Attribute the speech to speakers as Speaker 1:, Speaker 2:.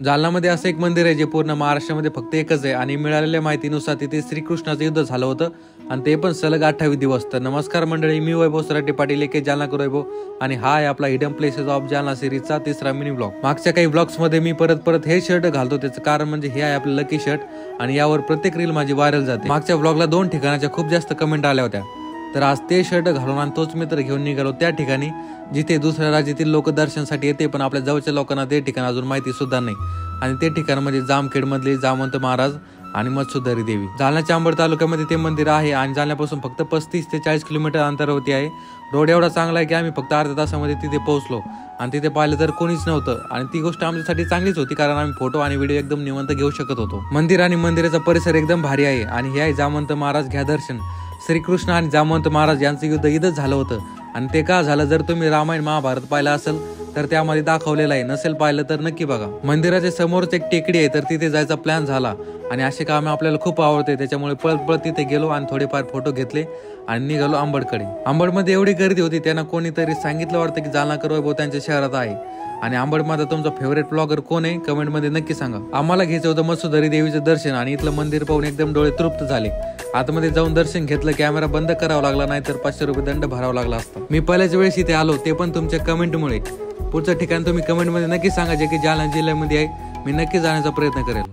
Speaker 1: जालनामध्ये असं एक मंदिर आहे जे पूर्ण महाराष्ट्रामध्ये फक्त एकच आहे आणि मिळालेल्या माहितीनुसार तिथे श्रीकृष्णाचं युद्ध झालं होतं आणि ते पण सलग 28 दिवस. तर नमस्कार मंडळी, मी वैभव सराटे पाटील के जालना वैभव आणि हा आहे आपला हिडन प्लेसेस ऑफ जालना सिरीजचा तिसरा मिनी ब्लॉग. मागच्या काही ब्लॉग्स मध्ये मी परत हे शर्ट घालतो, त्याचं कारण म्हणजे हे आहे आपलं लकी शर्ट आणि यावर प्रत्येक रील माझी व्हायरल जाते. मागच्या ब्लॉगला 2 ठिकाणाच्या खूप जास्त कमेंट आल्या होत्या. तर आज ते शर्ट घालून आणि तोच मित्र घेऊन निघालो त्या ठिकाणी जिथे दुसऱ्या राज्यातील लोक दर्शनासाठी येते, पण आपल्या जवळच्या लोकांना ते ठिकाण अजून माहिती सुद्धा नाही. आणि ते ठिकाण म्हणजे जामखेड मधले जामवंत महाराज आणि मत्स्योदरी देवी. जालन्याच्या अंबड तालुक्यामध्ये ते मंदिर आहे आणि जालन्यापासून फक्त 35 ते 40 किलोमीटर अंतरावरती आहे. रोड एवढा चांगला आहे की आम्ही फक्त अर्ध्या तासामध्ये तिथे पोहोचलो आणि तिथे पाहिलं तर कोणीच नव्हतं आणि ती गोष्ट आमच्यासाठी चांगलीच होती, कारण आम्ही फोटो आणि व्हिडिओ एकदम निवांत घेऊ शकत होतो. मंदिर आणि मंदिराचा परिसर एकदम भारी आहे आणि हे आहे जामवंत महाराज घ्या दर्शन. श्रीकृष्ण आणि जामवंत महाराज यांचं युद्ध इथंच झालं होतं आणि ते का झालं, जर तुम्ही रामायण महाभारत पाहिलं असेल तर त्यामध्ये दाखवलेलं आहे, नसेल पाहिलं तर नक्की बघा. मंदिराच्या समोरच एक टेकडी आहे, तर तिथे जायचा प्लॅन झाला आणि असे काम आपल्याला खूप आवडते, त्याच्यामुळे पळत तिथे गेलो आणि थोडेफार फोटो घेतले आणि निघालो अंबडकडे. अंबडमध्ये एवढी गर्दी होती, त्यांना कोणीतरी सांगितलं वाटतं की जालना वैभव त्यांच्या शहरात आहे. आणि अंबडमध्ये तुमचा फेवरेट ब्लॉगर कोण आहे कमेंटमध्ये नक्की सांगा. आम्हाला घ्यायचं होतं मत्स्योदरी देवीचं दर्शन आणि इथलं मंदिर पाहून एकदम डोळे तृप्त झाले. आतमध्ये जाऊन दर्शन घेतलं, कॅमेरा बंद करावा लागला, नाही तर 500 रुपये दंड भरावा लागला असता. मी पहिल्याच वेळेस इथे आलो, ते पण तुमच्या कमेंटमुळे. पुढचं ठिकाण तुम्ही कमेंटमध्ये नक्की सांगा जे की जालना जिल्ह्यामध्ये आहे. मी नक्की जाण्याचा प्रयत्न करेल.